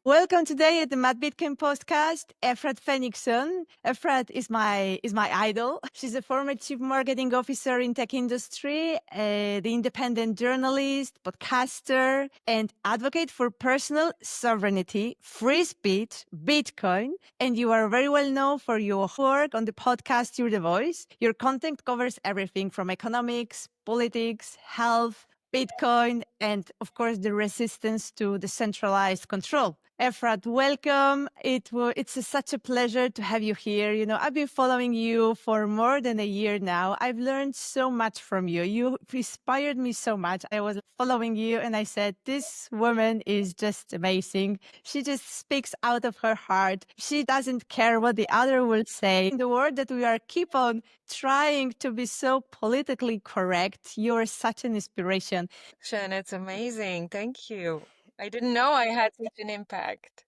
Welcome today at the Mad Bitcoin podcast. Efrat Fenigson. Efrat is my idol. She's a former chief marketing officer in tech industry, the independent journalist, podcaster, and advocate for personal sovereignty, free speech, Bitcoin. And you are very well known for your work on the podcast You're the Voice. Your content covers everything from economics, politics, health, Bitcoin, and of course, the resistance to decentralized control. Efrat, welcome. It's such a pleasure to have you here. You know, I've been following you for more than a year now. I've learned so much from you. You inspired me so much. I was following you and I said, this woman is just amazing. She just speaks out of her heart. She doesn't care what the other will say. In the world that we are keep on trying to be so politically correct, you're such an inspiration. Shan, it's amazing. Thank you. I didn't know I had such an impact.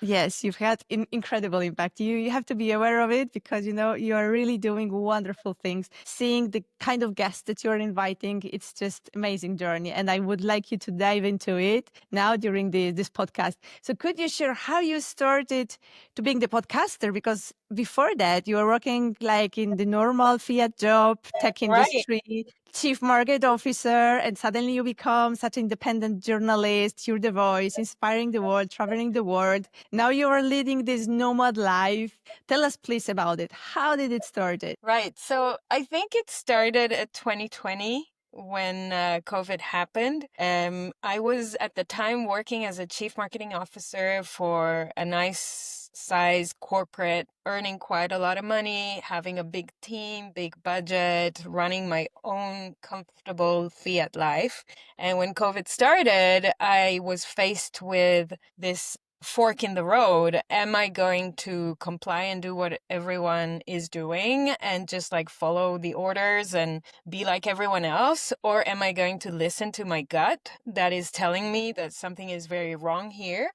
Yes, you've had incredible impact. You have to be aware of it because, you know, you are really doing wonderful things. Seeing the kind of guests that you're inviting, it's just amazing journey. And I would like you to dive into it now during this podcast. So could you share how you started to being the podcaster? Because before that, you were working like in the normal fiat job, tech Right. industry, chief market officer, and suddenly you become such an independent journalist. You're the voice, inspiring the world, traveling the world. Now you are leading this nomad life. Tell us please about it. How did it start? Right. So I think it started at 2020 when COVID happened. I was at the time working as a chief marketing officer for a nice size corporate, earning quite a lot of money, having a big team, big budget, running my own comfortable fiat life. And when COVID started, I was faced with this fork in the road. Am I going to comply and do what everyone is doing and just like follow the orders and be like everyone else? Or am I going to listen to my gut that is telling me that something is very wrong here?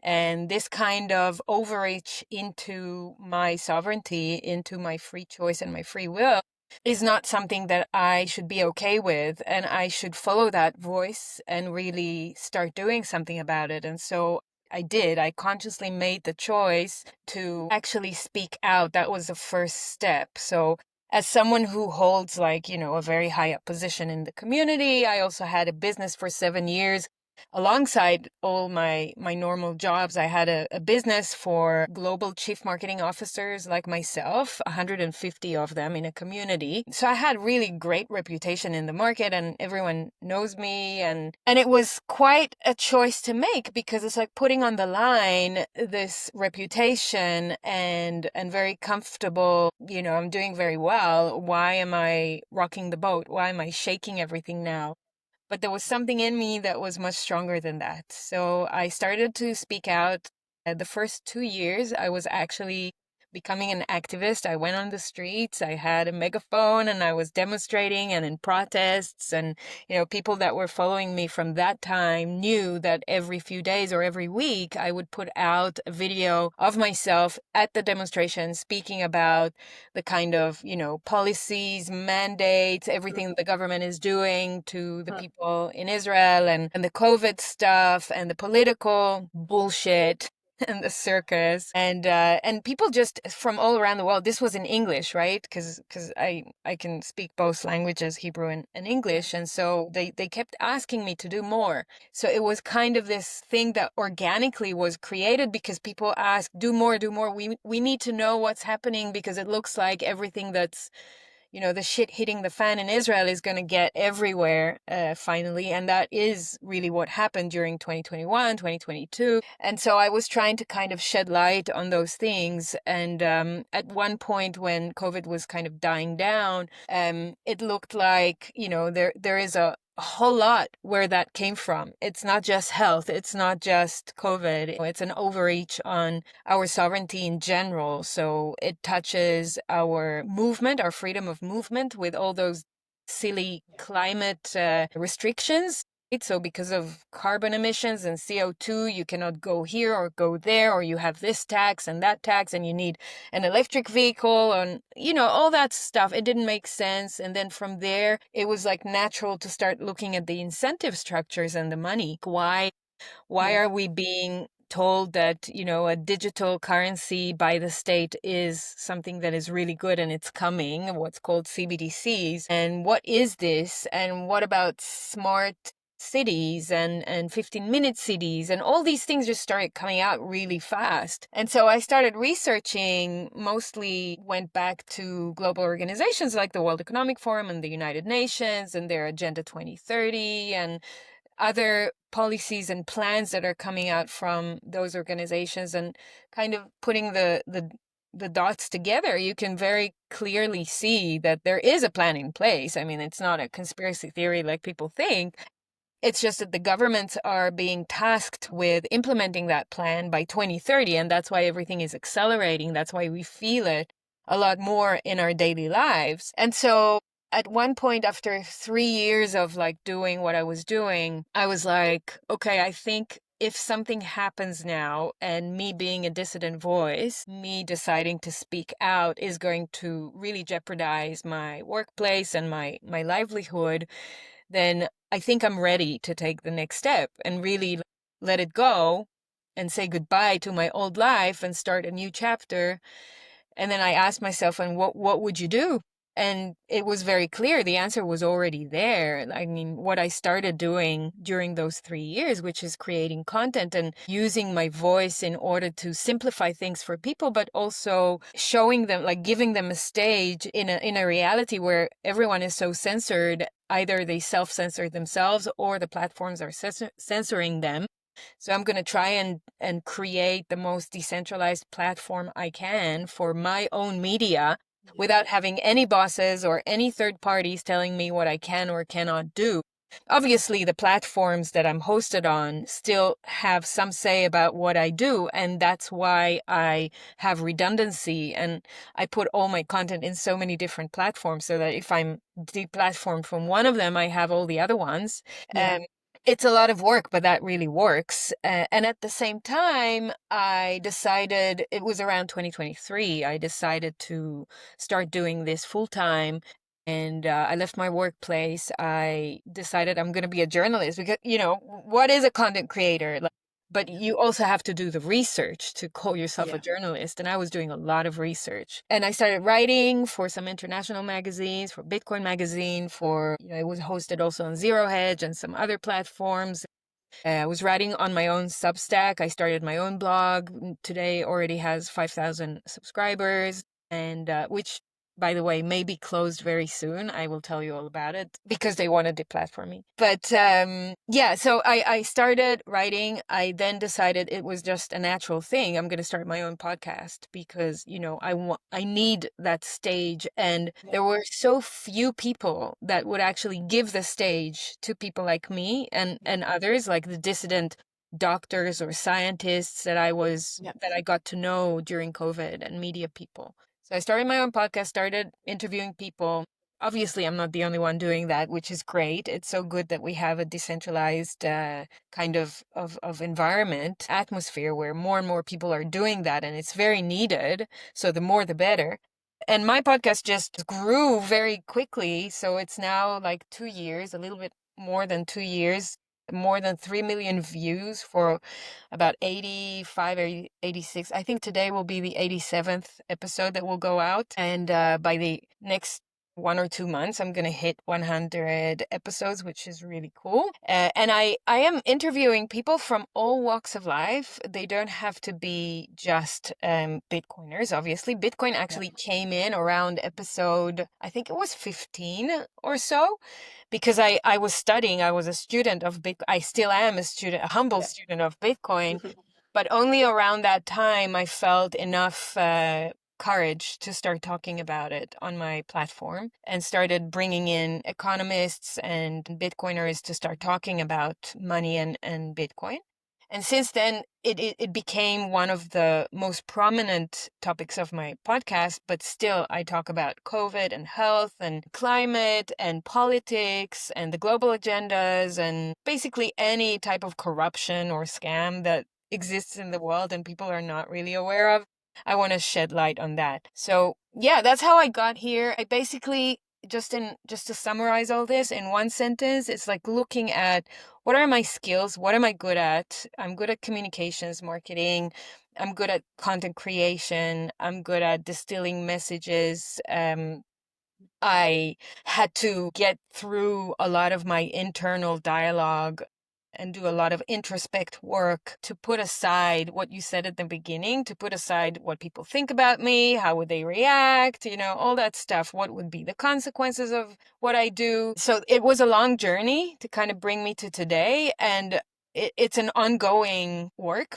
And this kind of overreach into my sovereignty, into my free choice and my free will is not something that I should be okay with, and I should follow that voice and really start doing something about it. And so I did. I consciously made the choice to actually speak out. That was the first step. So as someone who holds like, a very high up position in the community, I also had a business for 7 years. Alongside all my normal jobs, I had a business for global chief marketing officers like myself, 150 of them in a community. So I had really great reputation in the market and everyone knows me. And it was quite a choice to make because it's like putting on the line this reputation and very comfortable, I'm doing very well. Why am I rocking the boat? Why am I shaking everything now? But there was something in me that was much stronger than that. So I started to speak out. The first 2 years, I was actually becoming an activist. I went on the streets, I had a megaphone, and I was demonstrating and in protests. And, people that were following me from that time knew that every few days or every week, I would put out a video of myself at the demonstration speaking about the kind of, policies, mandates, everything the government is doing to the people in Israel and the COVID stuff and the political bullshit and the circus and people just from all around the world. This was in English, right? Because I can speak both languages, Hebrew and English, and so they kept asking me to do more. So it was kind of this thing that organically was created because people asked, do more, do more. We need to know what's happening because it looks like everything that's the shit hitting the fan in Israel is going to get everywhere finally. And that is really what happened during 2021, 2022. And so I was trying to kind of shed light on those things. And at one point when COVID was kind of dying down, it looked like, there is a whole lot where that came from. It's not just health. It's not just COVID. It's an overreach on our sovereignty in general. So it touches our movement, our freedom of movement with all those silly climate restrictions. So because of carbon emissions and CO2, you cannot go here or go there, or you have this tax and that tax, and you need an electric vehicle and, all that stuff. It didn't make sense. And then from there, it was like natural to start looking at the incentive structures and the money. Why are we being told that, a digital currency by the state is something that is really good and it's coming, what's called CBDCs. And what is this? And what about smart cities and 15-minute cities? And all these things just started coming out really fast. And so I started researching, mostly went back to global organizations like the World Economic Forum and the United Nations and their Agenda 2030 and other policies and plans that are coming out from those organizations, and kind of putting the dots together. You can very clearly see that there is a plan in place. I mean, it's not a conspiracy theory like people think. It's just that the governments are being tasked with implementing that plan by 2030, and that's why everything is accelerating. That's why we feel it a lot more in our daily lives. And so at one point, after 3 years of like doing what I was doing, I was like, okay, I think if something happens now and me being a dissident voice, me deciding to speak out is going to really jeopardize my workplace and my livelihood, then I think I'm ready to take the next step and really let it go and say goodbye to my old life and start a new chapter. And then I asked myself, and what would you do? And it was very clear. The answer was already there. I mean, what I started doing during those 3 years, which is creating content and using my voice in order to simplify things for people, but also showing them, like giving them a stage in a reality where everyone is so censored. Either they self-censor themselves or the platforms are censoring them. So I'm going to try and create the most decentralized platform I can for my own media without having any bosses or any third parties telling me what I can or cannot do. Obviously, the platforms that I'm hosted on still have some say about what I do, and that's why I have redundancy and I put all my content in so many different platforms so that if I'm deplatformed from one of them, I have all the other ones. Yeah. It's a lot of work, but that really works. And at the same time, I decided, it was around 2023, I decided to start doing this full time. And I left my workplace. I decided I'm going to be a journalist because, what is a content creator? But you also have to do the research to call yourself a journalist. And I was doing a lot of research. And I started writing for some international magazines, for Bitcoin magazine, it was hosted also on Zero Hedge and some other platforms. I was writing on my own Substack. I started my own blog. Today already has 5,000 subscribers, and which, by the way, may be closed very soon. I will tell you all about it because they want to deplatform me. But so I started writing. I then decided it was just a natural thing. I'm going to start my own podcast because, I need that stage. And there were so few people that would actually give the stage to people like me and others, like the dissident doctors or scientists that I got to know during COVID, and media people. So I started my own podcast, started interviewing people. Obviously, I'm not the only one doing that, which is great. It's so good that we have a decentralized kind of environment, atmosphere where more and more people are doing that, and it's very needed. So the more, the better. And my podcast just grew very quickly. So it's now like 2 years, a little bit more than 2 years, more than 3 million views for about 85 or 86. I think today will be the 87th episode that will go out. And by the next 1 or 2 months, I'm going to hit 100 episodes, which is really cool. And I am interviewing people from all walks of life. They don't have to be just Bitcoiners, obviously. Bitcoin actually came in around episode, I think it was 15 or so, because I was studying. I was a student of Bitcoin. I still am a humble student of Bitcoin. But only around that time I felt enough courage to start talking about it on my platform, and started bringing in economists and Bitcoiners to start talking about money and Bitcoin. And since then, it became one of the most prominent topics of my podcast. But still, I talk about COVID and health and climate and politics and the global agendas and basically any type of corruption or scam that exists in the world and people are not really aware of. I want to shed light on that. So yeah, that's how I got here. I basically, just to summarize all this in one sentence, it's like looking at what are my skills? What am I good at? I'm good at communications, marketing. I'm good at content creation. I'm good at distilling messages. I had to get through a lot of my internal dialogue and do a lot of introspect work to put aside what you said at the beginning, to put aside what people think about me, how would they react, all that stuff. What would be the consequences of what I do? So it was a long journey to kind of bring me to today. And it's an ongoing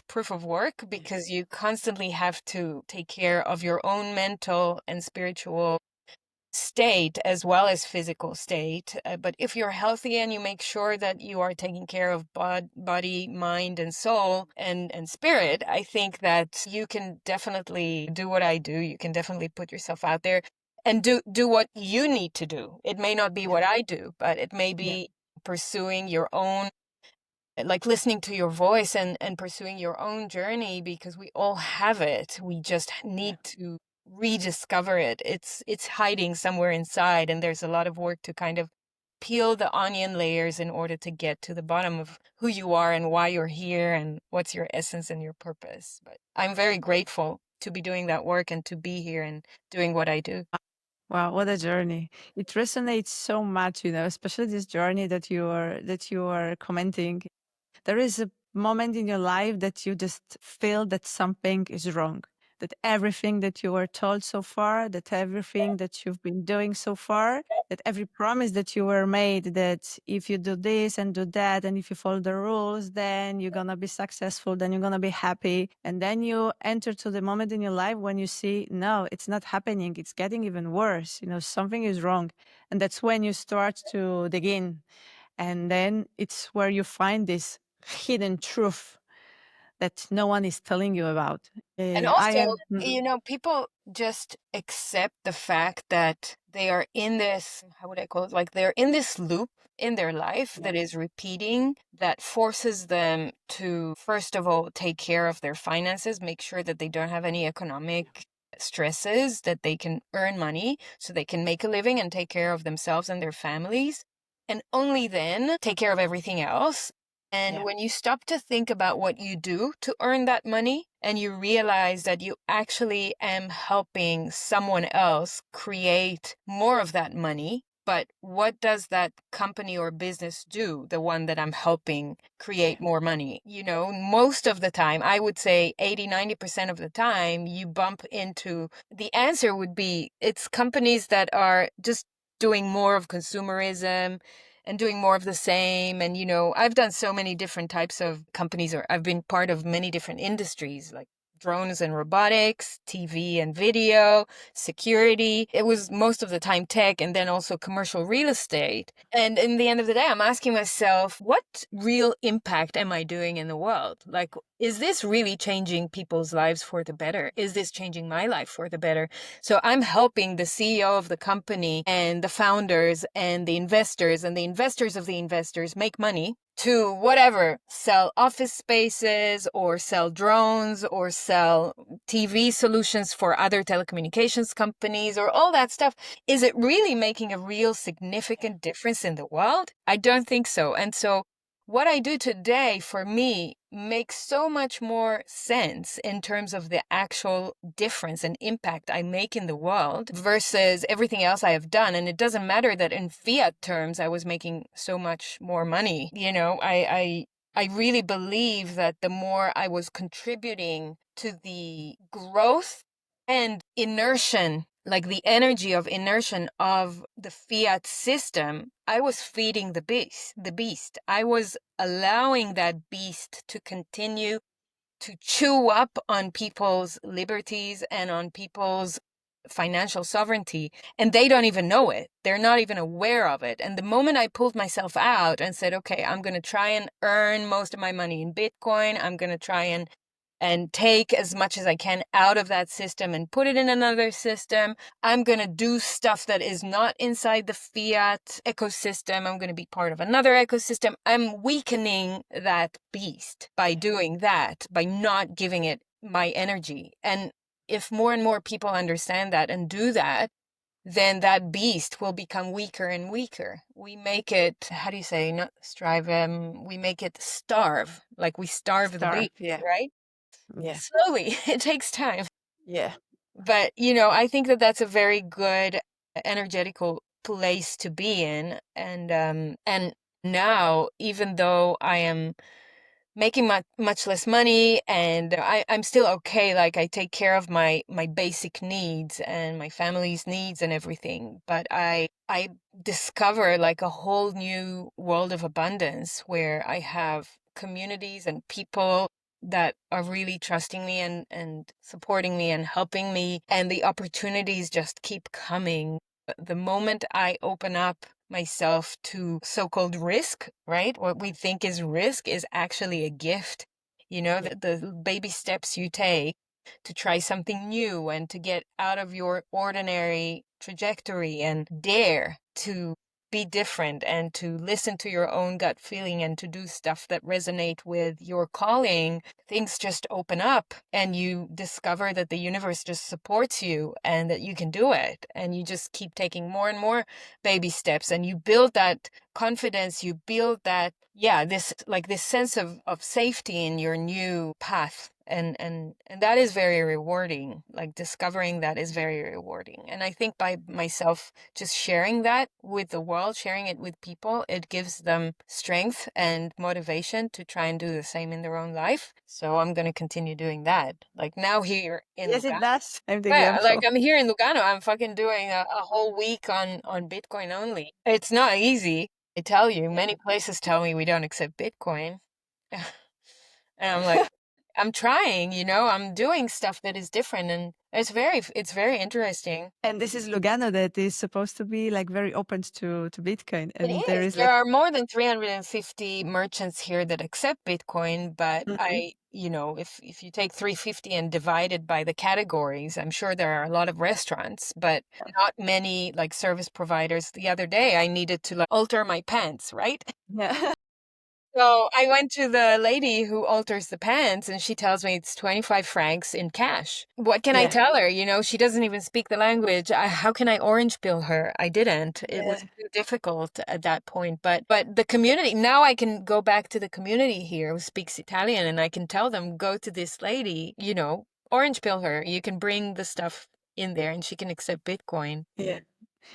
proof of work, because you constantly have to take care of your own mental and spiritual state as well as physical state. But if you're healthy and you make sure that you are taking care of body, mind, and soul and spirit, I think that you can definitely do what I do. You can definitely put yourself out there and do what you need to do. It may not be Yeah. what I do, but it may Yeah. be pursuing your own, like listening to your voice and pursuing your own journey, because we all have it. We just Yeah. need to rediscover it. It's hiding somewhere inside, and there's a lot of work to kind of peel the onion layers in order to get to the bottom of who you are and why you're here and what's your essence and your purpose. But I'm very grateful to be doing that work and to be here and doing what I do. Wow, what a journey. It resonates so much, especially this journey that you are commenting. There is a moment in your life that you just feel that something is wrong, that everything that you were told so far, that everything that you've been doing so far, that every promise that you were made, that if you do this and do that, and if you follow the rules, then you're going to be successful, then you're going to be happy. And then you enter to the moment in your life when you see, no, it's not happening. It's getting even worse. Something is wrong. And that's when you start to dig in. And then it's where you find this hidden truth that no one is telling you about. And I also, am. people just accept the fact that they are in this, how would I call it? Like they're in this loop in their life that is repeating, that forces them to, first of all, take care of their finances, make sure that they don't have any economic stresses, that they can earn money so they can make a living and take care of themselves and their families. And only then take care of everything else. And Yeah. when you stop to think about what you do to earn that money, and you realize that you actually am helping someone else create more of that money, but what does that company or business do, the one that I'm helping create more money? Most of the time, I would say 80-90% of the time, you bump into, the answer would be it's companies that are just doing more of consumerism and doing more of the same. And, I've done so many different types of companies, or I've been part of many different industries, like drones and robotics, TV and video, security. It was most of the time tech, and then also commercial real estate. And in the end of the day, I'm asking myself, what real impact am I doing in the world? Like, is this really changing people's lives for the better? Is this changing my life for the better? So I'm helping the CEO of the company and the founders and the investors of the investors make money to whatever, sell office spaces or sell drones or sell TV solutions for other telecommunications companies or all that stuff. Is it really making a real significant difference in the world? I don't think so. And so what I do today for me makes so much more sense in terms of the actual difference and impact I make in the world versus everything else I have done. And it doesn't matter that in fiat terms I was making so much more money. I really believe that the more I was contributing to the growth and inertia, like the energy of inertia of the fiat system, I was feeding the beast. I was allowing that beast to continue to chew up on people's liberties and on people's financial sovereignty, and they don't even know it. They're not even aware of it. And the moment I pulled myself out and said, okay, I'm going to try and earn most of my money in Bitcoin, I'm going to try and take as much as I can out of that system and put it in another system. I'm going to do stuff that is not inside the fiat ecosystem. I'm going to be part of another ecosystem. I'm weakening that beast by doing that, by not giving it my energy. And if more and more people understand that and do that, then that beast will become weaker and weaker. We make it, how do you say, not strive, we make it starve, like we starve the Starve. beast, Yeah. right? Yeah. Slowly, it takes time. Yeah. But, I think that that's a very good energetical place to be in. And now, even though I am making much less money and I'm still okay, like I take care of my basic needs and my family's needs and everything, but I discover like a whole new world of abundance where I have communities and people that are really trusting me and supporting me and helping me, and the opportunities just keep coming. The moment I open up myself to so-called risk, right? What we think is risk is actually a gift. Yeah. The baby steps you take to try something new and to get out of your ordinary trajectory and dare to be different and to listen to your own gut feeling and to do stuff that resonate with your calling, things just open up and you discover that the universe just supports you and that you can do it. And you just keep taking more and more baby steps and you build that confidence, you build that, yeah, this sense of safety in your new path. And that is very rewarding. Like discovering that is very rewarding. And I think by myself just sharing that with the world, sharing it with people, it gives them strength and motivation to try and do the same in their own life. So I'm going to continue doing that. Like now here in Yes, it Lugano. does. I'm the Yeah, like example. I'm here in Lugano. I'm fucking doing a whole week on Bitcoin only. It's not easy. I tell you, Yeah. many places tell me we don't accept Bitcoin. And I'm like, I'm trying, I'm doing stuff that is different and it's very interesting. And this is Lugano that is supposed to be like very open to Bitcoin. It And there is. is There like, are more than 350 merchants here that accept Bitcoin, but mhm. if you take 350 and divide it by the categories, I'm sure there are a lot of restaurants, but not many like service providers. The other day I needed to like alter my pants, right? Yeah. So I went to the lady who alters the pants and she tells me it's 25 francs in cash. What can I Yeah. tell her? She doesn't even speak the language. How can I orange pill her? I didn't. It was Yeah. too difficult at that point. But the community, now I can go back to the community here who speaks Italian and I can tell them, go to this lady, orange pill her. You can bring the stuff in there and she can accept Bitcoin. Yeah.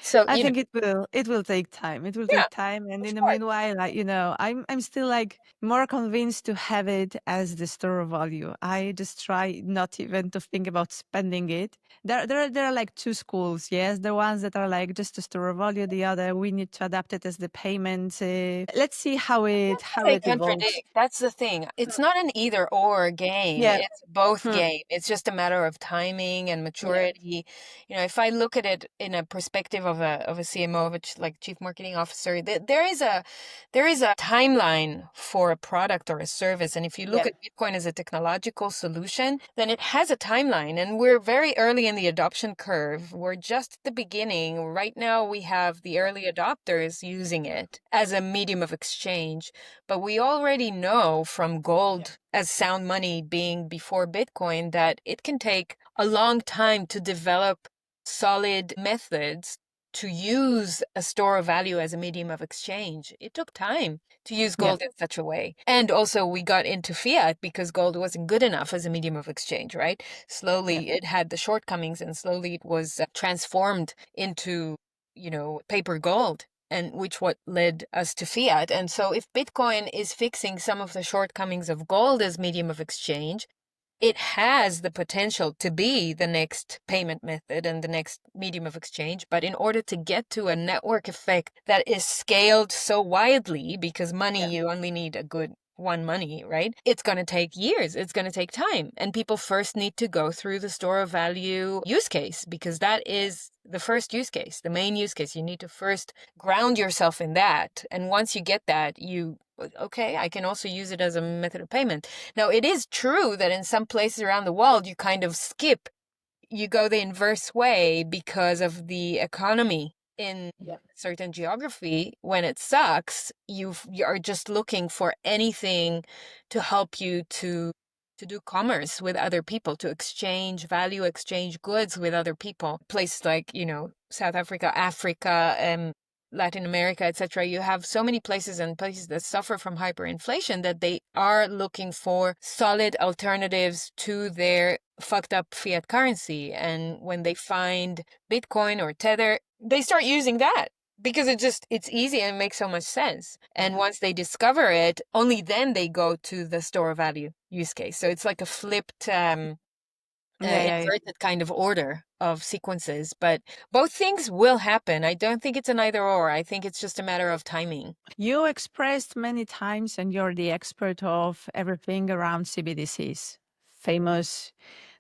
So, I think it will take time. It will yeah, take time. And for in the sure. meanwhile, I'm still like more convinced to have it as the store of value. I just try not even to think about spending it. There are like two schools. Yes, the ones that are like just a store of value. The other, we need to adapt it as the payment. Let's see how it That's how why they it evolves. contradict. That's the thing. It's not an either or game. Yeah. It's both Hmm. game. It's just a matter of timing and Yeah. maturity. If I look at it in a perspective of a CMO, of a like chief marketing officer, there is a timeline for a product or a service. And if you look Yeah. at Bitcoin as a technological solution, then it has a timeline. And we're very early in the adoption curve. We're just at the beginning. Right now, we have the early adopters using it as a medium of exchange. But we already know from gold as sound money being before Bitcoin that it can take a long time to develop solid methods to use a store of value as a medium of exchange. It took time to use Yeah. gold in such a way. And also we got into fiat because gold wasn't good enough as a medium of exchange, right? Yeah. Slowly it had the shortcomings and slowly it was transformed into, paper gold, and which what led us to fiat. And so if Bitcoin is fixing some of the shortcomings of gold as medium of exchange, it has the potential to be the next payment method and the next medium of exchange. But in order to get to a network effect that is scaled so widely, because money, Yeah. you only need a good one money, right? It's going to take years. It's going to take time. And people first need to go through the store of value use case because that is the first use case, the main use case. You need to first ground yourself in that. And once you get that, okay, I can also use it as a method of payment. Now, it is true that in some places around the world, you kind of skip, you go the inverse way because of the economy in Yeah. certain geography. When it sucks, you are just looking for anything to help you to do commerce with other people, to exchange value, exchange goods with other people. Places like, South Africa, Africa, Latin America, etc., you have so many places that suffer from hyperinflation that they are looking for solid alternatives to their fucked up fiat currency. And when they find Bitcoin or Tether, they start using that because it's easy and makes so much sense. And once they discover it, only then they go to the store of value use case. So it's like a flipped inverted kind of order of sequences, but both things will happen. I don't think it's an either or. I think it's just a matter of timing. You expressed many times, and you're the expert of everything around CBDCs, famous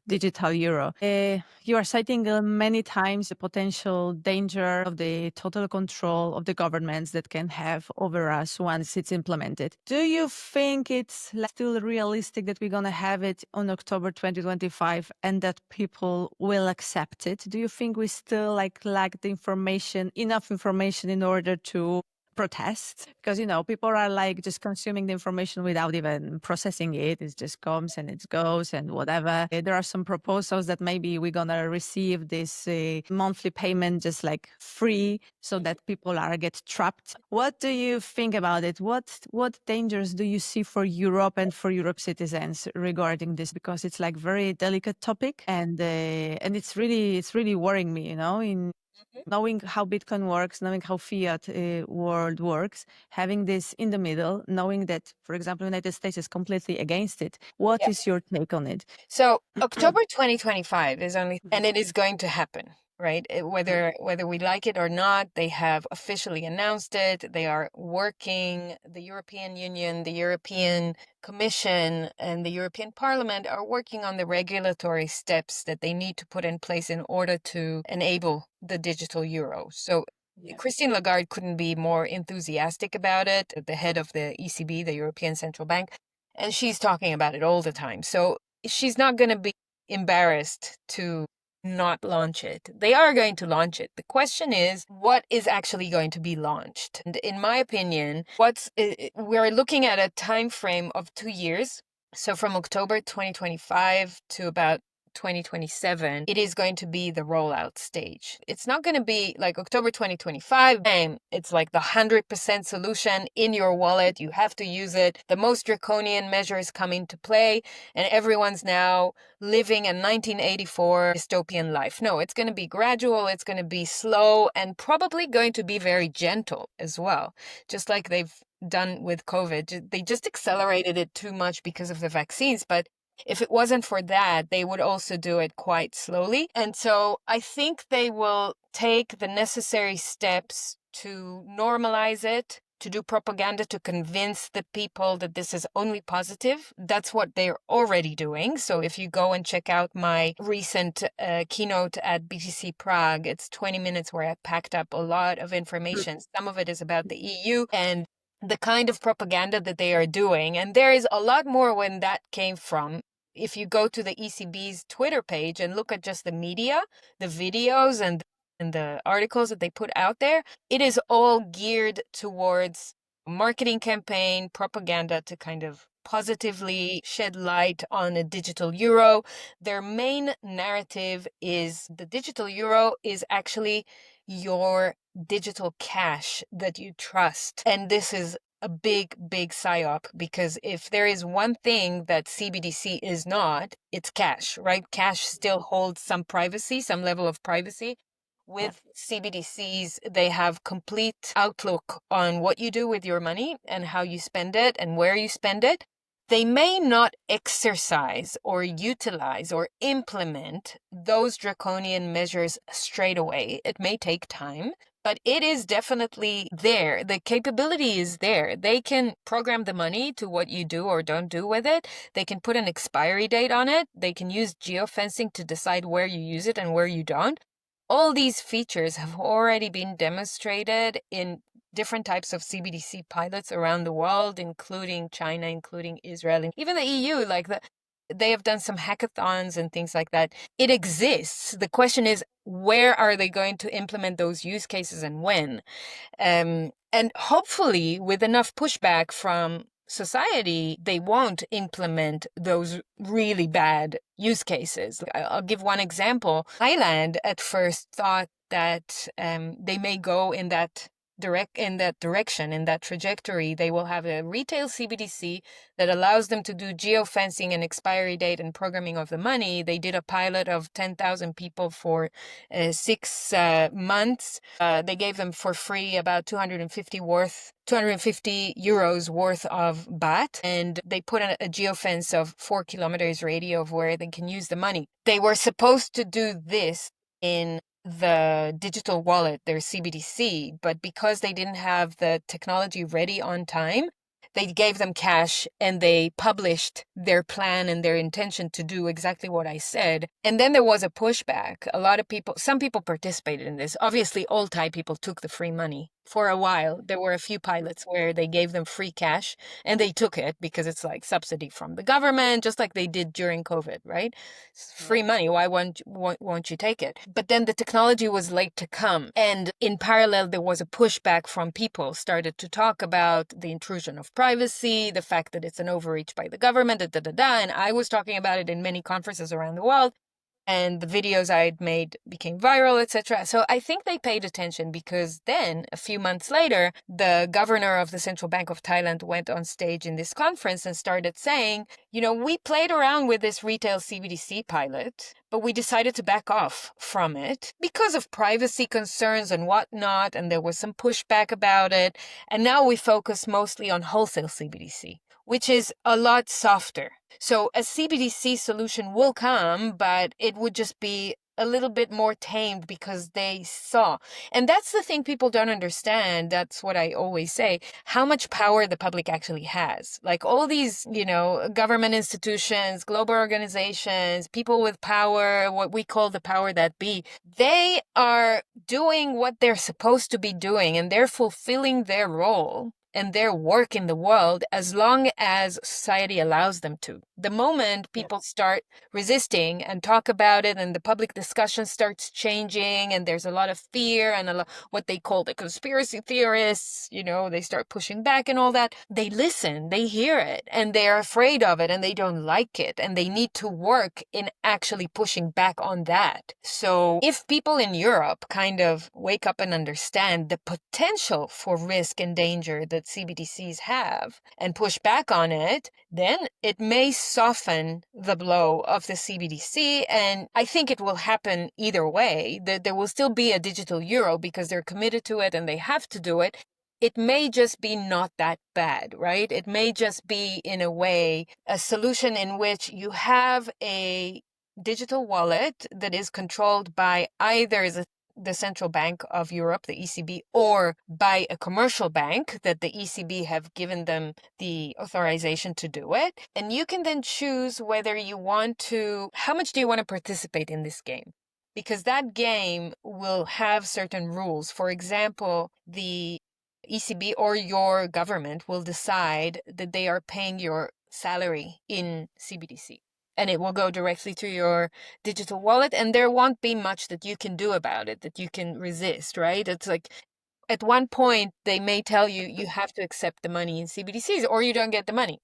digital euro. You are citing many times the potential danger of the total control of the governments that can have over us once it's implemented. Do you think it's still realistic that we're going to have it on October 2025 and that people will accept it? Do you think we still lack the information, enough information in order to protest? Because people are just consuming the information without even processing it. It just comes and it goes and whatever. There are some proposals that maybe we're gonna receive this monthly payment just free, so that people get trapped. What do you think about it? What dangers do you see for Europe and for Europe citizens regarding this? Because it's very delicate topic, and it's really worrying me. In knowing how Bitcoin works, knowing how fiat world works, having this in the middle, knowing that, for example, the United States is completely against it. What is your take on it? So October 2025 is only, and it is going to happen, right? Whether we like it or not, they have officially announced it. They are working. The European Union, the European Commission, and the European Parliament are working on the regulatory steps that they need to put in place in order to enable the digital euro. So Christine Lagarde couldn't be more enthusiastic about it, the head of the ECB, the European Central Bank, and she's talking about it all the time. So she's not going to be embarrassed to not launch it. They are going to launch it. The question is, what is actually going to be launched? And in my opinion, we're looking at a time frame of 2 years. So from October 2025 to about 2027, it is going to be the rollout stage. It's not going to be like October 2025. It's like the 100% solution in your wallet. You have to use it. The most draconian measures come into play, and everyone's now living a 1984 dystopian life. No, it's going to be gradual. It's going to be slow, and probably going to be very gentle as well, just like they've done with COVID. They just accelerated it too much because of the vaccines, but if it wasn't for that, they would also do it quite slowly. And so I think they will take the necessary steps to normalize it, to do propaganda, to convince the people that this is only positive. That's what they're already doing. So if you go and check out my recent keynote at BTC Prague, it's 20 minutes where I packed up a lot of information. Some of it is about the EU and the kind of propaganda that they are doing. And there is a lot more when that came from. If you go to the ECB's Twitter page and look at just the media, the videos and the articles that they put out there, it is all geared towards marketing campaign, propaganda to kind of positively shed light on a digital euro. Their main narrative is the digital euro is actually your digital cash that you trust. And this is a big, big psyop, because if there is one thing that CBDC is not, it's cash, right? Cash still holds some privacy, some level of privacy. With CBDCs, they have complete outlook on what you do with your money and how you spend it and where you spend it. They may not exercise or utilize or implement those draconian measures straight away. It may take time, but it is definitely there. The capability is there. They can program the money to what you do or don't do with it. They can put an expiry date on it. They can use geofencing to decide where you use it and where you don't. All these features have already been demonstrated in different types of CBDC pilots around the world, including China, including Israel, and even the EU. They have done some hackathons and things like that. It exists. The question is, where are they going to implement those use cases and when? And hopefully with enough pushback from society, they won't implement those really bad use cases. I'll give one example. Thailand at first thought that they may go in that direction, in that trajectory. They will have a retail CBDC that allows them to do geofencing and expiry date and programming of the money. They did a pilot of 10,000 people for 6 months. They gave them for free about 250 euros worth of baht, and they put a geofence of 4 kilometers radius of where they can use the money. They were supposed to do this in the digital wallet, their CBDC, but because they didn't have the technology ready on time, they gave them cash and they published their plan and their intention to do exactly what I said. And then there was a pushback. Some people participated in this. Obviously, all Thai people took the free money. For a while, there were a few pilots where they gave them free cash and they took it because it's like subsidy from the government, just like they did during COVID, right? It's free money. Why won't you take it? But then the technology was late to come. And in parallel, there was a pushback from people started to talk about the intrusion of privacy, the fact that it's an overreach by the government, and I was talking about it in many conferences around the world. And the videos I'd made became viral, etc. So I think they paid attention because then, a few months later, the governor of the Central Bank of Thailand went on stage in this conference and started saying, we played around with this retail CBDC pilot, but we decided to back off from it because of privacy concerns and whatnot, and there was some pushback about it. And now we focus mostly on wholesale CBDC, which is a lot softer. So a CBDC solution will come, but it would just be a little bit more tamed because they saw. And that's the thing people don't understand. That's what I always say, how much power the public actually has. Like all these, government institutions, global organizations, people with power, what we call the power that be, they are doing what they're supposed to be doing and they're fulfilling their role and their work in the world as long as society allows them to. The moment people start resisting and talk about it and the public discussion starts changing and there's a lot of fear and what they call the conspiracy theorists, they start pushing back and all that, they listen, they hear it, and they're afraid of it and they don't like it and they need to work in actually pushing back on that. So if people in Europe kind of wake up and understand the potential for risk and danger that CBDCs have and push back on it, then it may soften the blow of the CBDC. And I think it will happen either way. There will still be a digital euro because they're committed to it and they have to do it. It may just be not that bad, right? It may just be, in a way, a solution in which you have a digital wallet that is controlled by either the Central Bank of Europe, the ECB, or by a commercial bank that the ECB have given them the authorization to do it. And you can then choose whether you want to, how much do you want to participate in this game? Because that game will have certain rules. For example, the ECB or your government will decide that they are paying your salary in CBDC. And it will go directly to your digital wallet, and there won't be much that you can do about it, that you can resist, right? It's like at one point they may tell you you have to accept the money in CBDCs or you don't get the money.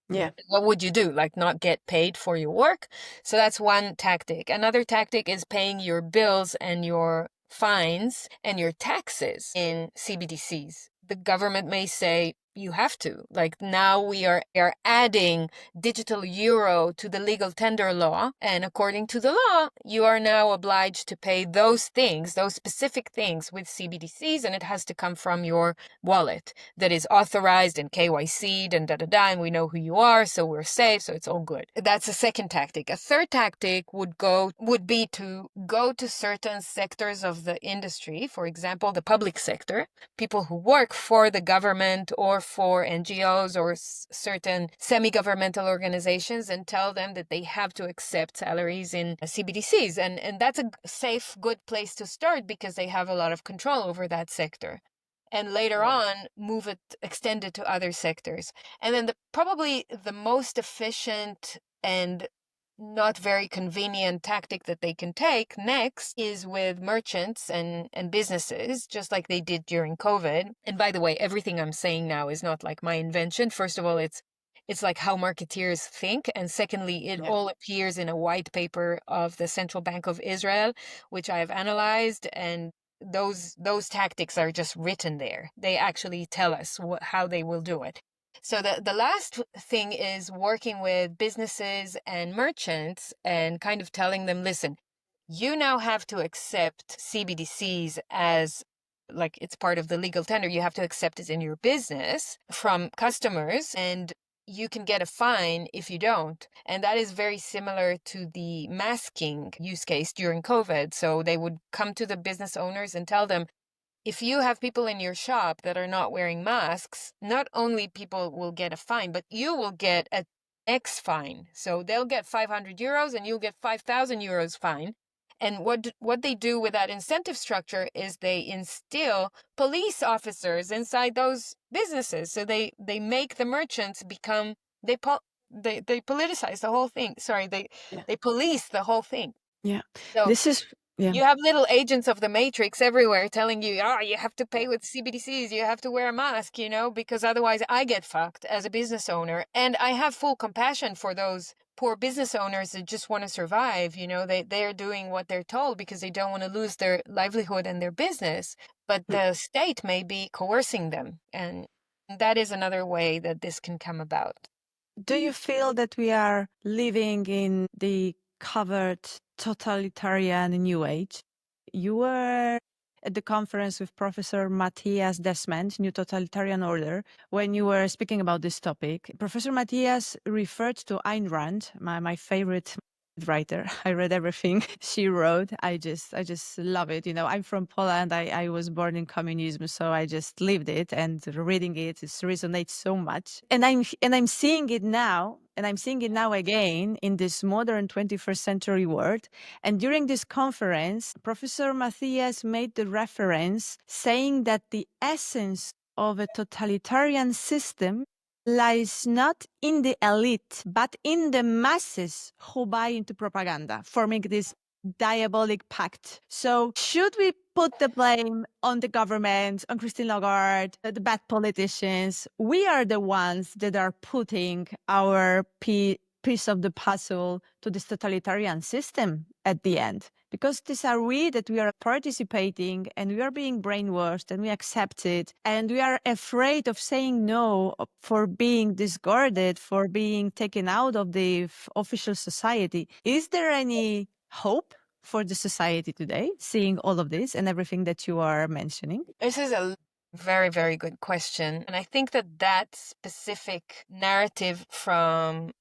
Yeah. What would you do? Like not get paid for your work? So that's one tactic. Another tactic is paying your bills and your fines and your taxes in CBDCs. The government may say, you have to. Like now we are adding digital euro to the legal tender law. And according to the law, you are now obliged to pay those things, those specific things with CBDCs. And it has to come from your wallet that is authorized and KYC'd and and we know who you are. So we're safe. So it's all good. That's a second tactic. A third tactic would be to go to certain sectors of the industry. For example, the public sector, people who work for the government or for NGOs or certain semi-governmental organizations and tell them that they have to accept salaries in CBDCs. And that's a safe, good place to start because they have a lot of control over that sector. And later on, extend it to other sectors. And then probably the most efficient and not very convenient tactic that they can take next is with merchants and businesses, just like they did during COVID. And by the way, everything I'm saying now is not like my invention. First of all, it's like how marketeers think. And secondly, it all appears in a white paper of the Central Bank of Israel, which I have analyzed. And those tactics are just written there. They actually tell us how they will do it. So the last thing is working with businesses and merchants and kind of telling them, listen, you now have to accept CBDCs as like it's part of the legal tender. You have to accept it in your business from customers, and you can get a fine if you don't. And that is very similar to the masking use case during COVID. So they would come to the business owners and tell them, if you have people in your shop that are not wearing masks, not only people will get a fine, but you will get an X fine. So they'll get 500 euros and you'll get 5,000 euros fine. And what they do with that incentive structure is they instill police officers inside those businesses. So they make the merchants become they they politicize the whole thing. Sorry, Yeah. they police the whole thing. Yeah. So This is, yeah. you have little agents of the matrix everywhere telling you, oh, you have to pay with CBDCs, you have to wear a mask, because otherwise I get fucked as a business owner. And I have full compassion for those poor business owners that just want to survive. They're doing what they're told because they don't want to lose their livelihood and their business. But the state may be coercing them. And that is another way that this can come about. Do you feel that we are living in the covered totalitarian new age? You were at the conference with Professor Matthias Desmond, New Totalitarian Order, when you were speaking about this topic. Professor Matthias referred to Ayn Rand, my favorite writer. I read everything she wrote. I just love it. I'm from Poland. I was born in communism, so I just lived it, and reading it resonates so much. And I'm seeing it now, and I'm seeing it now again in this modern 21st century world. And during this conference, Professor Matthias made the reference saying that the essence of a totalitarian system lies not in the elite, but in the masses who buy into propaganda, forming this diabolic pact. So should we put the blame on the government, on Christine Lagarde, the bad politicians? We are the ones that are putting our piece of the puzzle to this totalitarian system at the end. Because these are we that we are participating and we are being brainwashed and we accept it. And we are afraid of saying no, for being discarded, for being taken out of the official society. Is there any hope for the society today, seeing all of this and everything that you are mentioning? This is a very, very good question. And I think that specific narrative from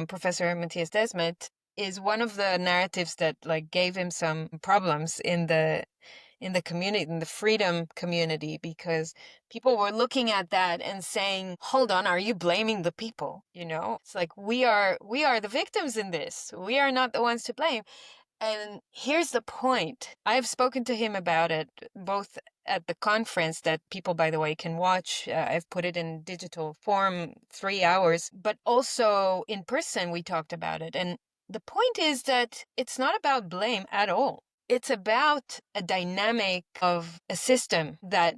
Professor Matthias Desmet, is one of the narratives that gave him some problems in the community, in the freedom community, because people were looking at that and saying, hold on, are you blaming the people? It's like we are the victims in this. We are not the ones to blame. And here's the point. I've spoken to him about it, both at the conference that people, by the way, can watch. I've put it in digital form, 3 hours, but also in person, we talked about it. And the point is that it's not about blame at all. It's about a dynamic of a system that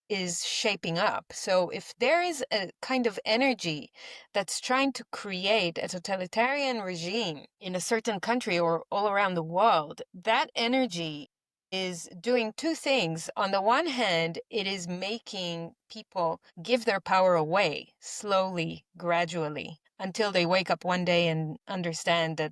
is shaping up. So if there is a kind of energy that's trying to create a totalitarian regime in a certain country or all around the world, that energy is doing two things. On the one hand, it is making people give their power away slowly, gradually, until they wake up one day and understand that,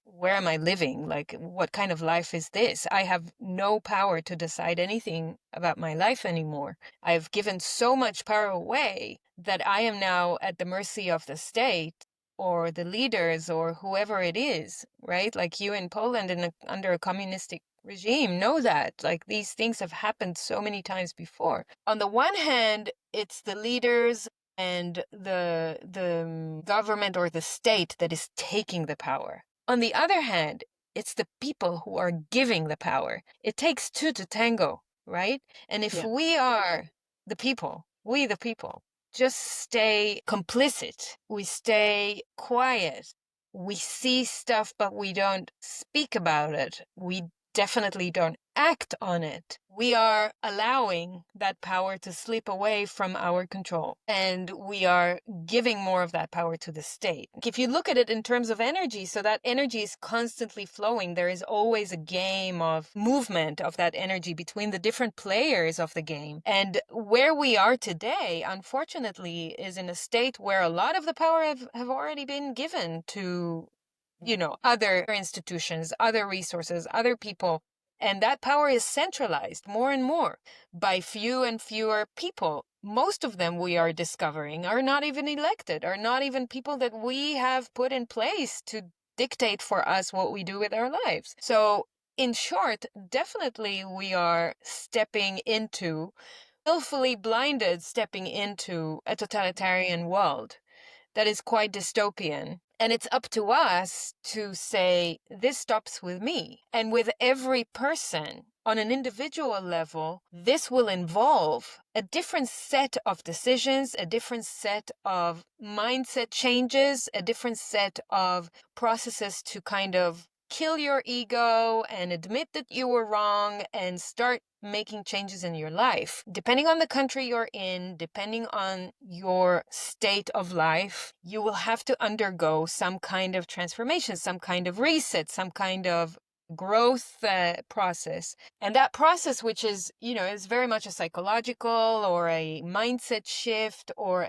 where am I living? Like, what kind of life is this? I have no power to decide anything about my life anymore. I've given so much power away that I am now at the mercy of the state or the leaders or whoever it is, right? Like you in Poland under a communistic regime know that. Like, these things have happened so many times before. On the one hand, it's the leaders and the government or the state that is taking the power. On the other hand, it's the people who are giving the power. It takes two to tango, right? And if we are the people, we the people, just stay complicit, we stay quiet, we see stuff, but we don't speak about it. We definitely don't act on it. We are allowing that power to slip away from our control, and we are giving more of that power to the state. If you look at it in terms of energy, so that energy is constantly flowing. There is always a game of movement of that energy between the different players of the game. And where we are today, unfortunately, is in a state where a lot of the power have already been given to, other institutions, other resources, other people. And that power is centralized more and more by few and fewer people. Most of them, we are discovering, are not even elected, are not even people that we have put in place to dictate for us what we do with our lives. So, in short, definitely we are willfully blinded, stepping into a totalitarian world that is quite dystopian. And it's up to us to say, this stops with me. And with every person on an individual level, this will involve a different set of decisions, a different set of mindset changes, a different set of processes to kind of kill your ego and admit that you were wrong and start making changes in your life. Depending on the country you're in, depending on your state of life, you will have to undergo some kind of transformation, some kind of reset, some kind of growth process. And that process, which is very much a psychological or a mindset shift or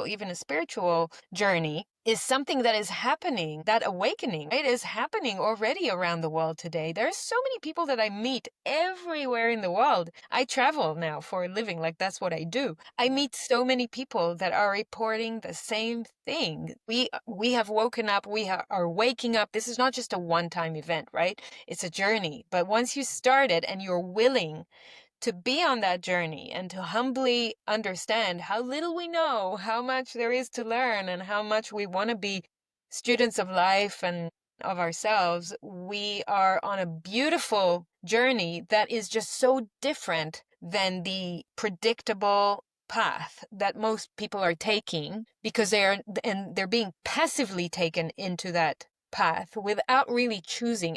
even a spiritual journey, is something that is happening. That awakening, it is happening already around the world today. There's so many people that I meet everywhere in the world. I travel now for a living, like that's what I do. I meet so many people that are reporting the same thing. We have woken up, are waking up. This is not just a one-time event, right? It's a journey. But once you start it and you're willing to be on that journey and to humbly understand how little we know, how much there is to learn, and how much we want to be students of life and of ourselves, we are on a beautiful journey that is just so different than the predictable path that most people are taking, because they're being passively taken into that path without really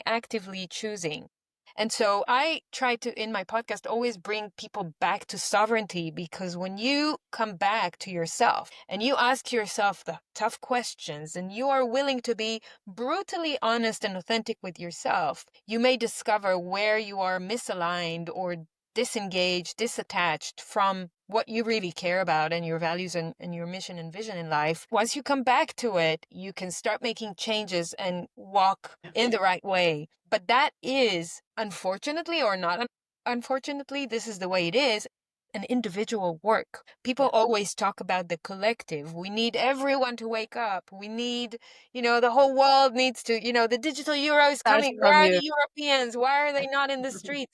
actively choosing. And so I try to, in my podcast, always bring people back to sovereignty, because when you come back to yourself and you ask yourself the tough questions and you are willing to be brutally honest and authentic with yourself, you may discover where you are misaligned or disengaged, disattached from what you really care about and your values and your mission and vision in life. Once you come back to it, you can start making changes and walk in the right way. But that is, unfortunately or not unfortunately, this is the way it is, an individual work. People always talk about the collective. We need everyone to wake up. We need, the whole world needs to, the digital euro is Starts coming. from Where are you. the Europeans? Why are they not in the streets?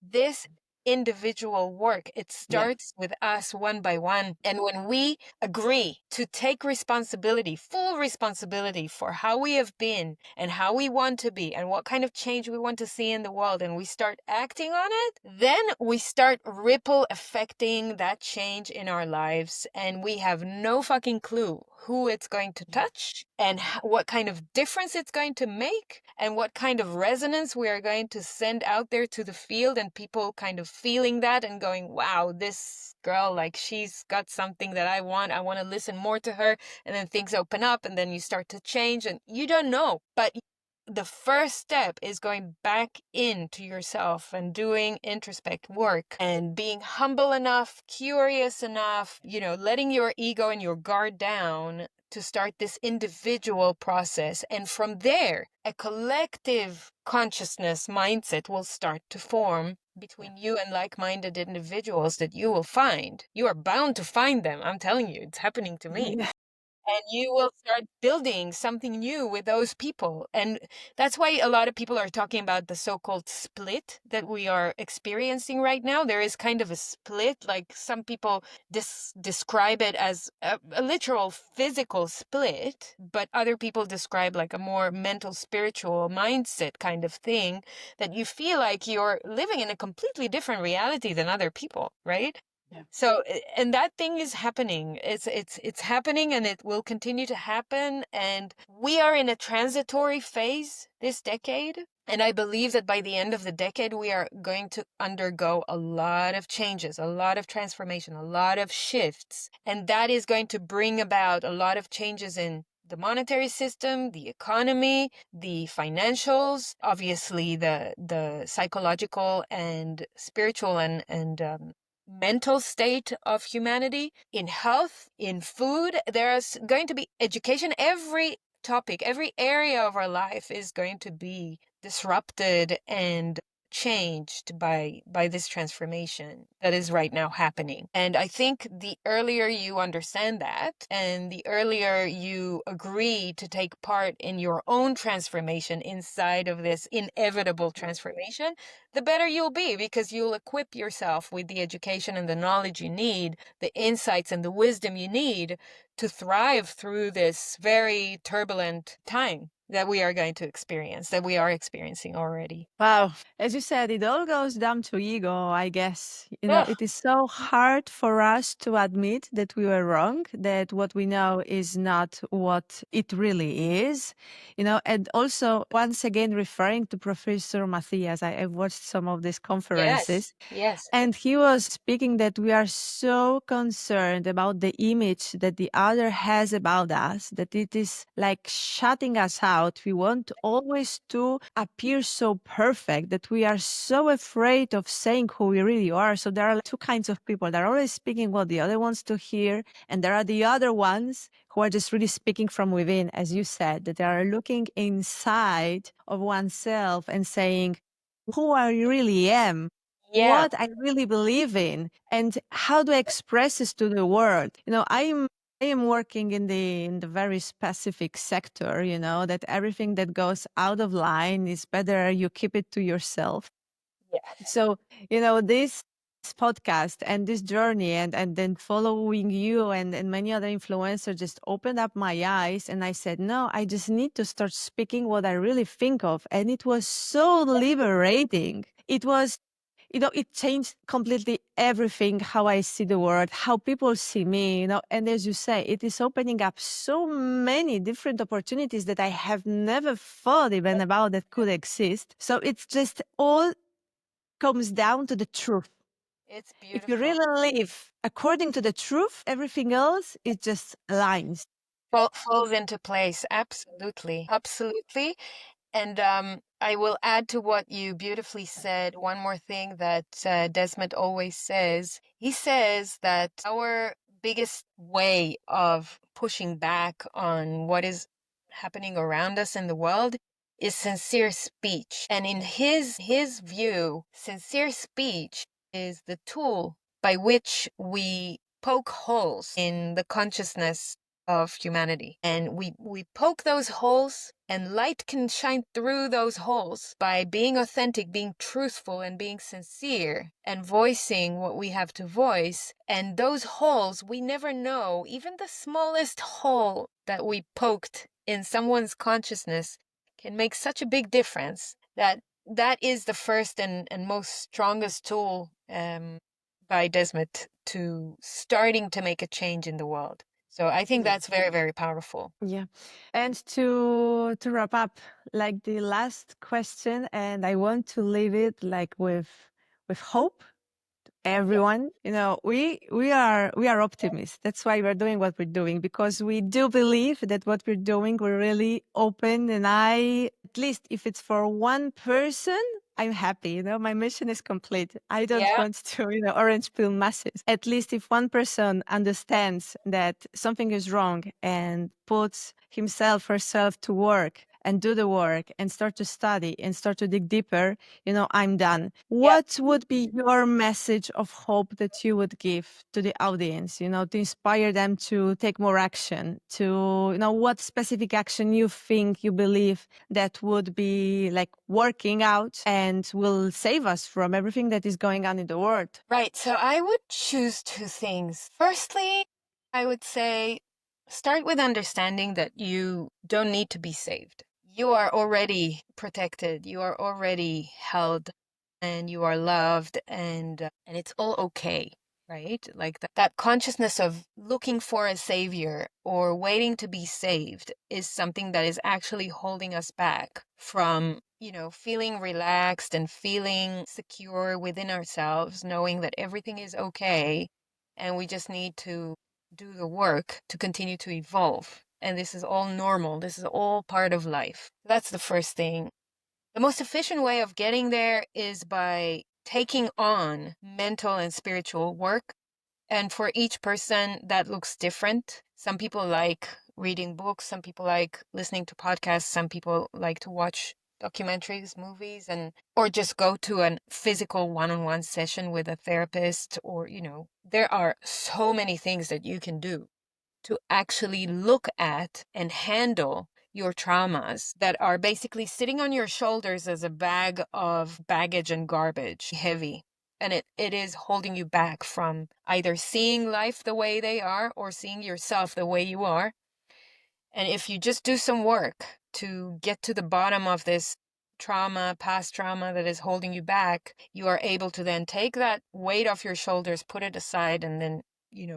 This individual work, it Yeah. starts with us one by one. And when we agree to take responsibility, full responsibility for how we have been and how we want to be and what kind of change we want to see in the world, and we start acting on it, then we start ripple affecting that change in our lives, and we have no fucking clue who it's going to touch and what kind of difference it's going to make and what kind of resonance we are going to send out there to the field, and people kind of feeling that and going, wow, this girl, like, she's got something that I want to listen more to her. And then things open up and then you start to change, and you don't know, but the first step is going back into yourself and doing introspect work and being humble enough, curious enough, letting your ego and your guard down to start this individual process. And from there, a collective consciousness mindset will start to form between you and like-minded individuals that you will find. You are bound to find them. I'm telling you, it's happening to me. And you will start building something new with those people. And that's why a lot of people are talking about the so-called split that we are experiencing right now. There is kind of a split, like some people describe it as a literal physical split, but other people describe like a more mental, spiritual mindset kind of thing, that you feel like you're living in a completely different reality than other people, right? So, and that thing is happening. It's happening, and it will continue to happen. And we are in a transitory phase this decade. And I believe that by the end of the decade, we are going to undergo a lot of changes, a lot of transformation, a lot of shifts. And that is going to bring about a lot of changes in the monetary system, the economy, the financials, obviously the psychological and spiritual and mental state of humanity, in health, in food. There's going to be education. Every topic, every area of our life is going to be disrupted and changed by this transformation that is right now happening. And I think the earlier you understand that, and the earlier you agree to take part in your own transformation inside of this inevitable transformation, the better you'll be, because you'll equip yourself with the education and the knowledge you need, the insights and the wisdom you need to thrive through this very turbulent time that we are going to experience, that we are experiencing already. Wow. As you said, it all goes down to ego, I guess. Ugh, It is so hard for us to admit that we were wrong, that what we know is not what it really is. And also, once again, referring to Professor Matthias, I've watched some of these yes, conferences. yes, And he was speaking that we are so concerned about the image that the other has about us, that it is like shutting us out. We want always to appear so perfect that we are so afraid of saying who we really are. So there are two kinds of people. They're always speaking what the other wants to hear. And there are the other ones who are just really speaking from within, as you said, that they are looking inside of oneself and saying, who I really am, yeah, what I really believe in, and how do I express this to the world. I am working in the very specific sector, that everything that goes out of line is better you keep it to yourself. yeah, So, this podcast and this journey and then following you and many other influencers just opened up my eyes, and I said, no, I just need to start speaking what I really think of. And it was so liberating. It was, it changed completely everything, how I see the world, how people see me, and as you say, it is opening up so many different opportunities that I have never thought even about that could exist. So it's just all comes down to the truth. it's If you beautiful. really live according to the truth, everything else is just lines. Falls into place. Absolutely. Absolutely. And I will add to what you beautifully said one more thing that Desmond always says. He says that our biggest way of pushing back on what is happening around us in the world is sincere speech. And in his view, sincere speech is the tool by which we poke holes in the consciousness of humanity. And we poke those holes, and light can shine through those holes by being authentic, being truthful, and being sincere, and voicing what we have to voice. And those holes, we never know, even the smallest hole that we poked in someone's consciousness can make such a big difference, that is the first and most strongest tool by Desmond to starting to make a change in the world. So I think that's very, very powerful. Yeah. And to wrap up, like the last question, and I want to leave it like with hope. Yes. Everyone, we are optimists. That's why we're doing what we're doing, because we do believe that what we're doing, we're really open. And at least if it's for one person, I'm happy. My mission is complete. I don't Yeah. want to, orange pill masses. At least if one person understands that something is wrong and puts himself, herself to work and do the work and start to study and start to dig deeper, I'm done. Yeah. What would be your message of hope that you would give to the audience, to inspire them to take more action, to, what specific action you think, you believe that would be like working out and will save us from everything that is going on in the world? Right. So I would choose two things. Firstly, I would say start with understanding that you don't need to be saved. You are already protected. You are already held, and you are loved, and it's all okay. right? Like that consciousness of looking for a savior or waiting to be saved is something that is actually holding us back from, feeling relaxed and feeling secure within ourselves, knowing that everything is okay and we just need to do the work to continue to evolve. And this is all normal. This is all part of life. That's the first thing. The most efficient way of getting there is by taking on mental and spiritual work. And for each person, that looks different. Some people like reading books, some people like listening to podcasts, some people like to watch documentaries, movies, or just go to a physical one-on-one session with a therapist, or, there are so many things that you can do to actually look at and handle your traumas that are basically sitting on your shoulders as a bag of baggage and garbage, heavy. And it is holding you back from either seeing life the way they are or seeing yourself the way you are. And if you just do some work to get to the bottom of this trauma, past trauma that is holding you back, you are able to then take that weight off your shoulders, put it aside, and then,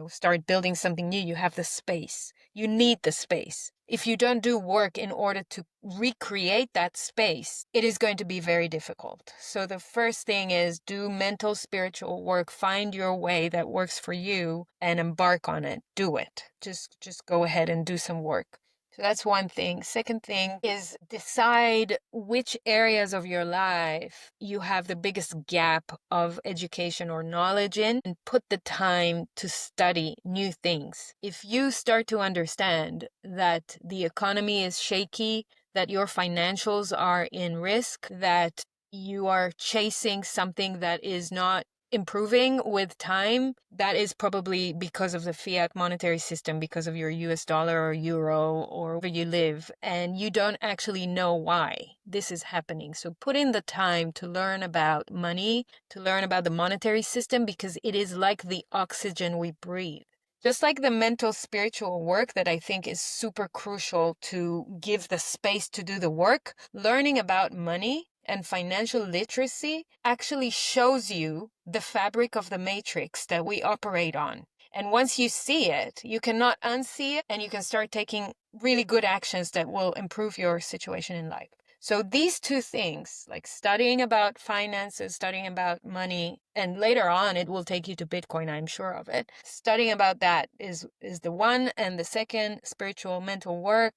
start building something new. You have the space. You need the space. If you don't do work in order to recreate that space, it is going to be very difficult. So the first thing is do mental, spiritual work, find your way that works for you and embark on it. Do it. Just go ahead and do some work. So that's one thing. Second thing is decide which areas of your life you have the biggest gap of education or knowledge in, and put the time to study new things. If you start to understand that the economy is shaky, that your financials are in risk, that you are chasing something that is not improving with time, that is probably because of the fiat monetary system, because of your US dollar or euro or where you live, and you don't actually know why this is happening. So put in the time to learn about money, to learn about the monetary system, because it is like the oxygen we breathe. Just like the mental spiritual work that I think is super crucial to give the space to do the work, learning about money and financial literacy actually shows you the fabric of the matrix that we operate on. And once you see it, you cannot unsee it, and you can start taking really good actions that will improve your situation in life. So these two things, like studying about finances, studying about money, and later on it will take you to Bitcoin, I'm sure of it. Studying about that is the one, and the second, spiritual mental work,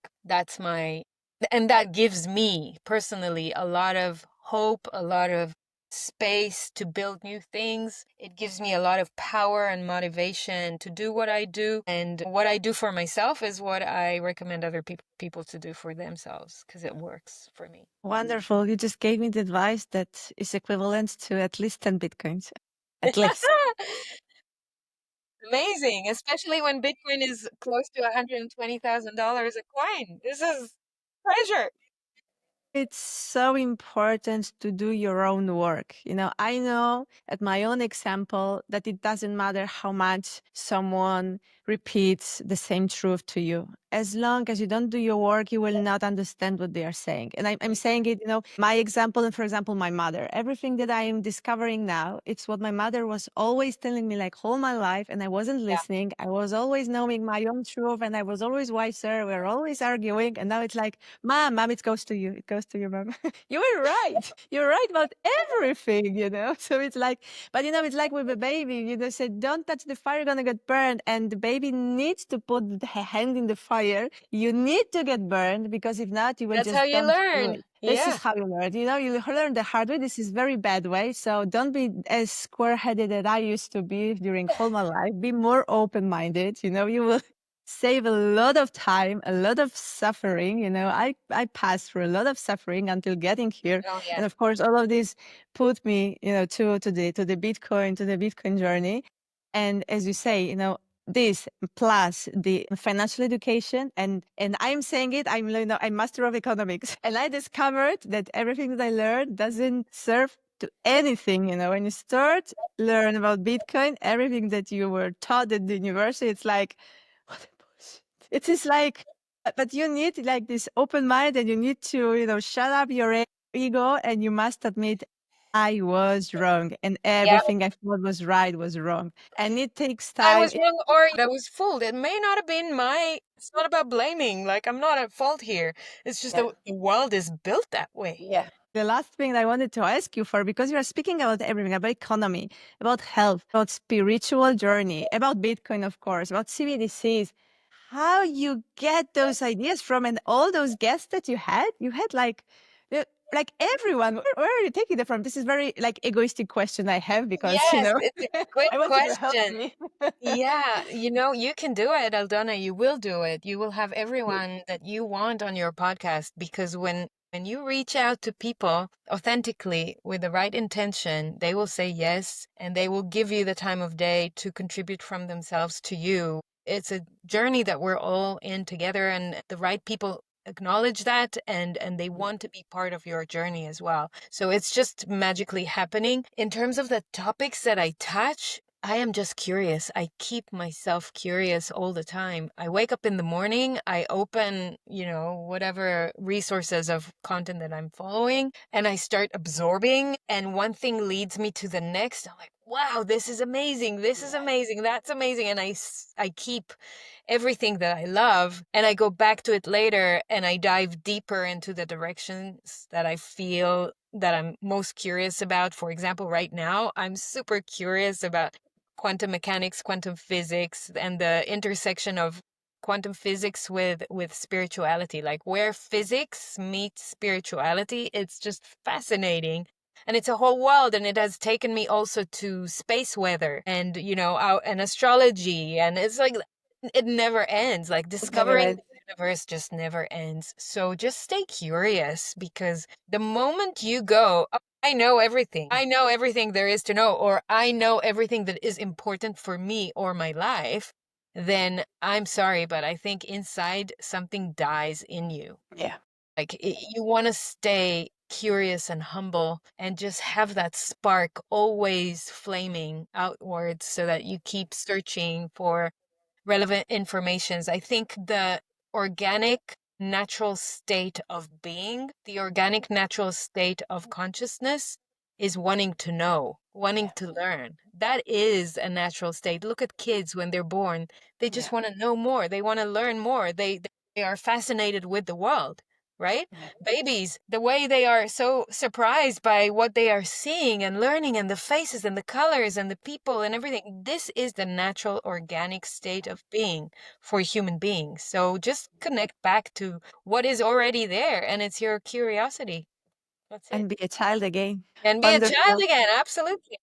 and that gives me personally a lot of hope, a lot of space to build new things. It gives me a lot of power and motivation to do what I do. And what I do for myself is what I recommend other people to do for themselves, because it works for me. Wonderful. You just gave me the advice that is equivalent to at least 10 Bitcoins. At least. Amazing, especially when Bitcoin is close to $120,000 a coin. This is treasure. It's so important to do your own work. I know at my own example that it doesn't matter how much someone repeats the same truth to you. As long as you don't do your work, you will not understand what they are saying. And I'm saying it, my example, and for example, my mother, everything that I am discovering now, it's what my mother was always telling me like all my life. And I wasn't listening. I was always knowing my own truth and I was always wiser. We were always arguing. And now it's like, Mom, it goes to you. It goes to your mom. You were right. You're right about everything. So it's like, but it's like with a baby, said, don't touch the fire, you're going to get burned. And the baby needs to put the hand in the fire. You need to get burned because if not, you will That's how just you dump through learn. it. This is Yeah. how you learn. You learn the hard way. This is very bad way. So don't be as square-headed as I used to be during all my life. Be more open-minded. You will save a lot of time, a lot of suffering. I passed through a lot of suffering until getting here. Oh, yeah. And of course, all of this put me, to the Bitcoin journey. And as you say, this plus the financial education and I'm saying it, I'm master of economics. And I discovered that everything that I learned doesn't serve to anything. When you start learn about Bitcoin, everything that you were taught at the university, it's like, what a bullshit. It is like, but you need like this open mind and you need to, shut up your ego and you must admit, I was wrong, and Yeah, everything I thought was right was wrong. And it takes I time. was wrong or I was fooled. It may not have been my, it's not about blaming. Like, I'm not at fault here. It's just the world is built that way. Yeah. The last thing I wanted to ask you for, because you're speaking about everything, about economy, about health, about spiritual journey, about Bitcoin, of course, about CBDCs, how you get those ideas from, and all those guests that you had like everyone. Where are you taking them from? This is very like egoistic question I have because, Yes, it's a great I want you to help question. me. Yeah, you can do it, Aldona. You will do it. You will have everyone that you want on your podcast because when you reach out to people authentically with the right intention, they will say yes and they will give you the time of day to contribute from themselves to you. It's a journey that we're all in together and the right people acknowledge that and they want to be part of your journey as well. So it's just magically happening. In terms of the topics that I touch, I am just curious. I keep myself curious all the time. I wake up in the morning, I open, whatever resources of content that I'm following, and I start absorbing, and one thing leads me to the next. I'm like, wow, this is amazing. This is amazing. That's amazing. And I keep everything that I love and I go back to it later and I dive deeper into the directions that I feel that I'm most curious about. For example, right now, I'm super curious about quantum mechanics, quantum physics, and the intersection of quantum physics with spirituality, like where physics meets spirituality. It's just fascinating. And it's a whole world, and it has taken me also to space weather and and astrology, and it's like it never ends. Like Never discovering end. the universe just never ends. So just stay curious because the moment you go, "Oh, I know everything. I know everything there is to know, or I know everything that is important for me or my life," then I'm sorry, but I think inside something dies in you. Yeah. Like you want to stay curious and humble and just have that spark always flaming outwards so that you keep searching for relevant informations. I think the organic natural state of being, the organic natural state of consciousness is wanting to know, wanting to learn. That is a natural state. Look at kids when they're born. They just want to know more. They want to learn more. They are fascinated with the world, right? Babies, the way they are so surprised by what they are seeing and learning and the faces and the colors and the people and everything. This is the natural organic state of being for human beings. So just connect back to what is already there and it's your curiosity. That's it. And be a child again. And be a child Wonderful. again. Absolutely.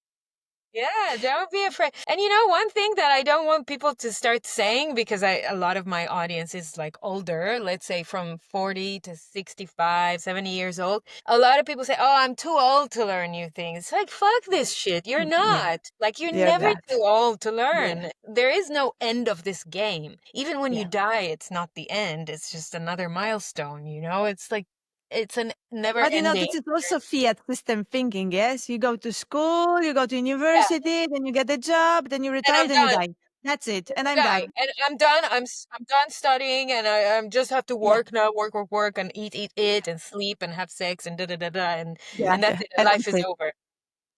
Yeah, don't be afraid. And one thing that I don't want people to start saying, because a lot of my audience is like older, let's say from 40 to 65, 70 years old. A lot of people say, "Oh, I'm too old to learn new things." It's like, fuck this shit. You're Yeah. not. Like, you're Yeah. never That. too old to Yeah. learn. There is no end of this game. Even when you Yeah. die, it's not the end. It's just another milestone, It's like, it's a never But ending. this is also fiat system thinking. Yes, you go to school, you go to Yeah. university, then you get a job, then you And retire, I'm then you done. die. That's it, and I'm Die. done. And I'm done. I'm done studying, and I'm just have to Yeah, work now, work, work, work, and eat, and sleep, and have sex, and da da da da, yeah, and that's yeah, it. And and life that's is it. over.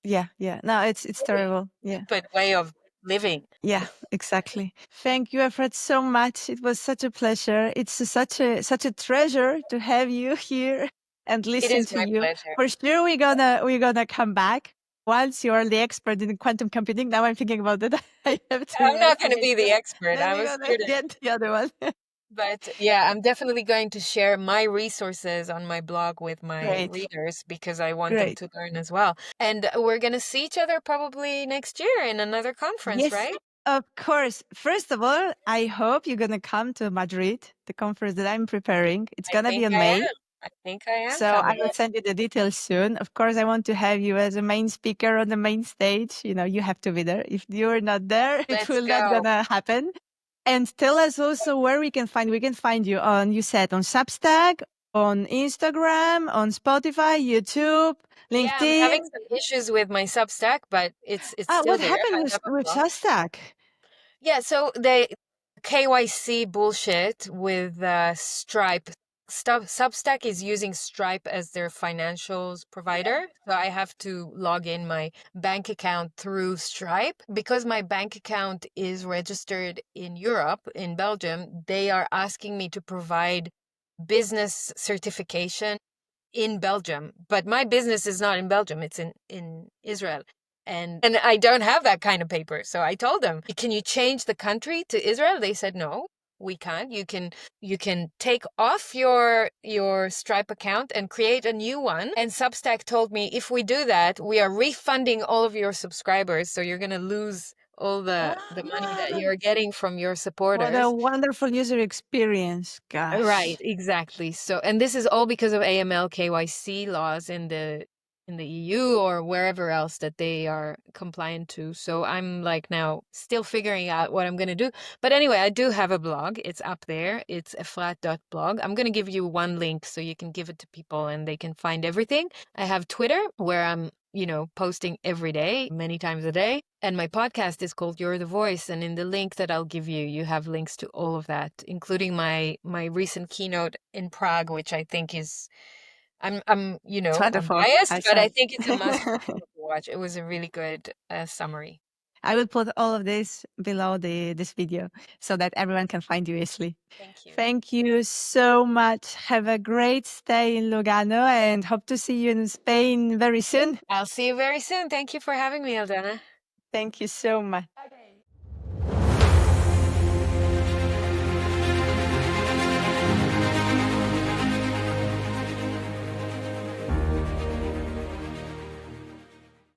Yeah, yeah. No, it's Really terrible. Yeah, stupid way of living. yeah, exactly. Thank you, Efrat, so much. It was such a pleasure. It's such a treasure to have you here and It listen is to my you. pleasure. For sure, we're gonna come back once you are the expert in quantum computing. Now I'm thinking about that. I have to I'm not going to investigate be the that. expert. Then I'm we're a gonna student. get the other one. But yeah, I'm definitely going to share my resources on my blog with my Great, readers because I want them great. to learn as well. And we're going to see each other probably next year in another conference, Yes, right? of course. First of all, I hope you're gonna come to Madrid, the conference that I'm preparing. It's I gonna be think in I May. am. I think I am So I coming. will send you the details soon. Of course, I want to have you as a main speaker on the main stage. You have to be there. If you're not there, it Let's will not go. gonna happen. And tell us also where we can find you on, you said on Substack, on Instagram, on Spotify, YouTube, Yeah, I'm having LinkedIn. some issues with my Substack, but it's Ah, still what there. happened I have a with blog. Substack? Yeah, so they KYC bullshit with Stripe Substack is using Stripe as their financials provider. So I have to log in my bank account through Stripe. Because my bank account is registered in Europe, in Belgium, they are asking me to provide business certification in Belgium. But my business is not in Belgium, it's in Israel. And I don't have that kind of paper. So I told them, can you change the country to Israel? They said, no, we can't. You can take off your Stripe account and create a new one. And Substack told me, if we do that, we are refunding all of your subscribers. So you're going to lose all the money that Ah, you're getting from your what a supporters. wonderful user experience, Right, gosh. exactly. So, and this is all because of AML KYC laws in the EU or wherever else that they are compliant to. So I'm like now still figuring out what I'm going to do. But anyway, I do have a blog. It's up there. It's efrat.blog. I'm going to give you one link so you can give it to people and they can find everything. I have Twitter where I'm posting every day, many times a day. And my podcast is called You're the Voice. And in the link that I'll give you, you have links to all of that, including my recent keynote in Prague, which I think is, I'm I'm It's wonderful. biased, I but saw I it. think it's a must for people to watch. It was a really good summary. I will put all of this below this video so that everyone can find you easily. Thank you. Thank you so much. Have a great stay in Lugano and hope to see you in Spain very soon. I'll see you very soon. Thank you for having me, Aldana. Thank you so much.